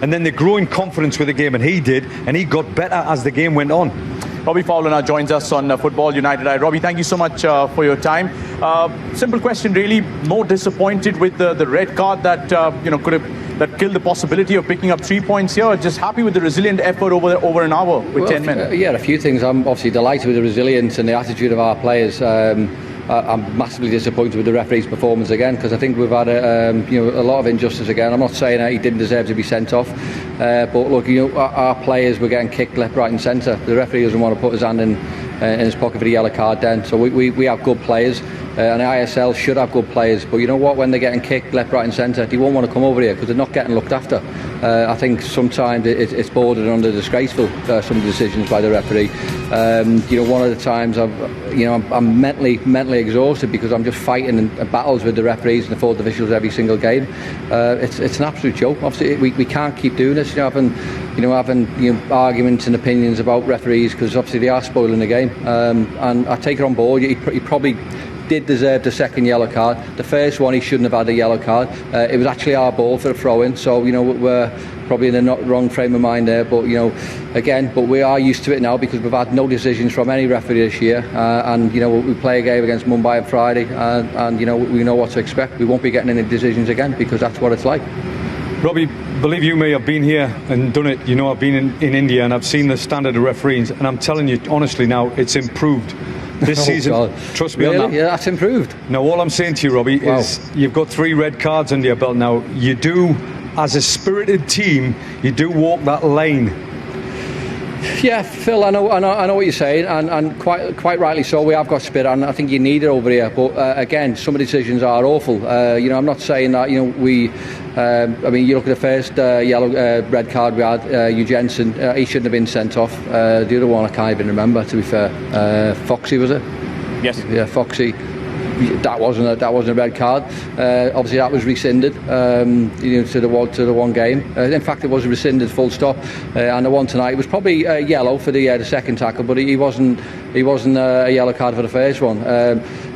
And then they grow in confidence with the game, and he did, and he got better as the game went on. Robbie Fowler now joins us on Football United. Robbie, thank you so much for your time. Simple question, really. More disappointed with the red card that that killed the possibility of picking up 3 points here, or just happy with the resilient effort over an hour with 10 men? Yeah, a few things. I'm obviously delighted with the resilience and the attitude of our players. I'm massively disappointed with the referee's performance again, because I think we've had a lot of injustice again. I'm not saying that he didn't deserve to be sent off, but look, our players were getting kicked left, right and centre. The referee doesn't want to put his hand in his pocket for the yellow card then. So we have good players, and the ISL should have good players, but you know what, when they're getting kicked left, right and centre, they won't want to come over here because they're not getting looked after. I think sometimes it's bordered under disgraceful, some of the decisions by the referee. One of the times I'm mentally exhausted because I'm just fighting battles with the referees and the fourth officials every single game. It's an absolute joke. Obviously we can't keep doing this, having arguments and opinions about referees, because obviously they are spoiling the game, and I take it on board. He probably did deserve the second yellow card. The first one, he shouldn't have had a yellow card. It was actually our ball for a throw-in, so we're probably in the wrong frame of mind there. But but we are used to it now because we've had no decisions from any referee this year, and we play a game against Mumbai on Friday, and we know what to expect. We won't be getting any decisions again because that's what it's like. Robbie, believe you me, I've been here and done it. I've been in India and I've seen the standard of referees, and I'm telling you honestly now, it's improved. This season, God. Trust me really? on that. Yeah, that's improved. Now, all I'm saying to you, Robbie, is you've got 3 red cards under your belt now. You do, as a spirited team, you do walk that lane. Yeah, Phil, I know what you're saying, and quite rightly so. We have got spirit, and I think you need it over here. But again, some of the decisions are awful. I'm not saying that we. You look at the first red card we had. Hugh Jensen, he shouldn't have been sent off. The other one I can't even remember. To be fair, Foxy, was it? Yes. Yeah, Foxy. That wasn't a red card. Obviously, that was rescinded. To the one game. In fact, it was rescinded full stop. And the one tonight was probably yellow for the second tackle, but he wasn't a yellow card for the first one.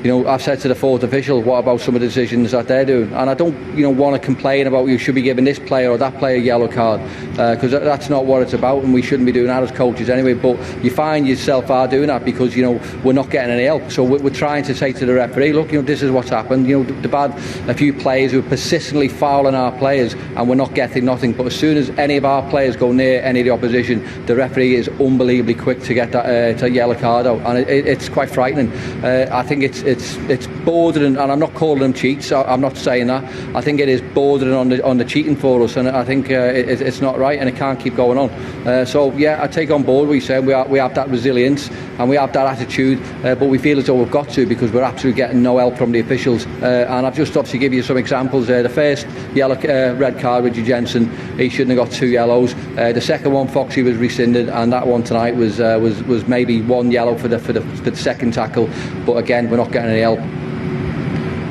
I've said to the fourth official, what about some of the decisions that they're doing? And I don't want to complain about you should be giving this player or that player a yellow card, because that's not what it's about, and we shouldn't be doing that as coaches anyway. But you find yourself are doing that because we're not getting any help. So we're trying to say to the referee, look, this is what's happened. They've had a few players who are persistently fouling our players, and we're not getting nothing. But as soon as any of our players go near any of the opposition, the referee is unbelievably quick to get that yellow card out, and it's quite frightening. I think it's bordering, and I'm not calling them cheats. I'm not saying that. I think it is bordering on the cheating for us, and I think it's not right, and it can't keep going on. So yeah, I take on board what you said. We have that resilience and we have that attitude, but we feel as though we've got to, because we're absolutely getting no help from the officials. And I've just obviously give you some examples there. The first red card, Richard Jensen, he shouldn't have got 2 yellows. The second one, Foxy, was rescinded, and that one tonight was maybe 1 yellow for the second tackle. But again, we're not getting any help.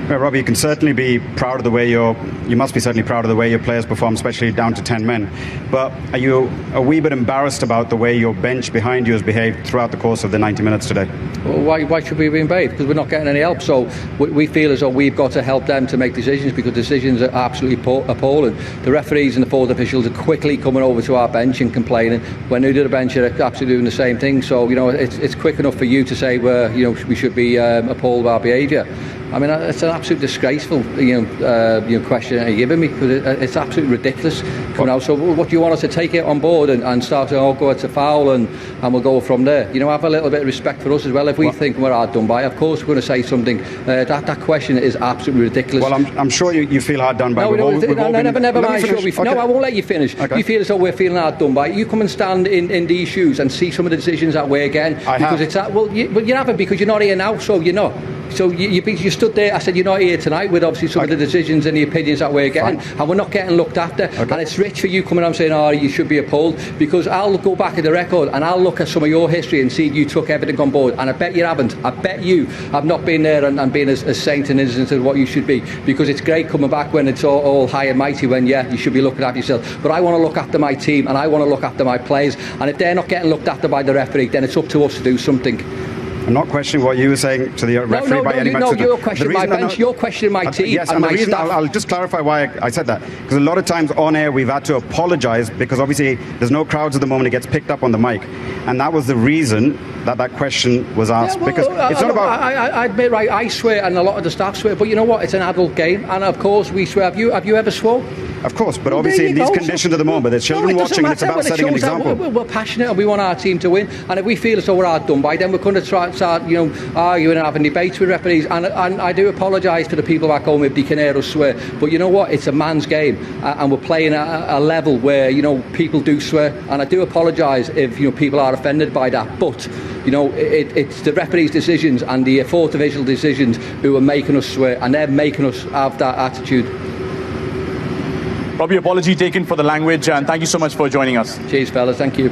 Well, Robbie, you can certainly be proud of the way you must be certainly proud of the way your players perform, especially down to 10 men. But are you a wee bit embarrassed about the way your bench behind you has behaved throughout the course of the 90 minutes today? Well, why should we be embarrassed? Because we're not getting any help. So we feel as though we've got to help them to make decisions, because decisions are absolutely appalling. The referees and the fourth officials are quickly coming over to our bench and complaining, when they do the bench are absolutely doing the same thing. So it's quick enough for you to say we should be appalled by our behaviour. I mean, it's an absolute disgraceful question that you're giving me, because it's absolutely ridiculous coming out. So what do you want us to take it on board and start to go it's a foul and we'll go from there? Have a little bit of respect for us as well. If we think we're hard done by, of course we're going to say something. That question is absolutely ridiculous. Well, I'm sure you feel hard done by. Never mind. Okay. No, I won't let you finish. Okay. You feel as though we're feeling hard done by. You come and stand in these shoes and see some of the decisions that we're getting. You haven't, because you're not here now, so you're not. So you stood there. I said you're not here tonight with obviously some of the decisions and the opinions that we're getting, and we're not getting looked after. Okay. And it's rich for you coming on saying, you should be appalled, because I'll go back at the record and I'll look at some of your history and see you took everything on board, and I bet you haven't. I bet you have not been there and been as saint and innocent as what you should be, because it's great coming back when it's all high and mighty, when you should be looking after yourself. But I want to look after my team, and I want to look after my players, and if they're not getting looked after by the referee, then it's up to us to do something. I'm not questioning what you were saying to the referee by any means. No, you're questioning my bench, you're questioning my team yes, and the my reason, staff. I'll just clarify why I said that. Because a lot of times on air we've had to apologise because obviously there's no crowds at the moment, it gets picked up on the mic. And that was the reason that question was asked. Yeah, well, because it's not about... I admit, right, I swear and a lot of the staff swear, but you know what, it's an adult game, and of course we swear. Have you ever swore? Of course, but Well, obviously in there these you go. conditions at the moment, there's children watching and it's about setting an example. We're passionate and we want our team to win, and if we feel as though we're outdone by, then we're going to start arguing and having debates with referees, and I do apologise to the people back home if they can hear us swear, but you know what, it's a man's game, and we're playing at a level where people do swear, and I do apologise if people are offended by that, but it's the referees' decisions and the fourth divisional decisions who are making us swear, and they're making us have that attitude. Robbie, apology taken for the language, and thank you so much for joining us. Cheers, fellas. Thank you.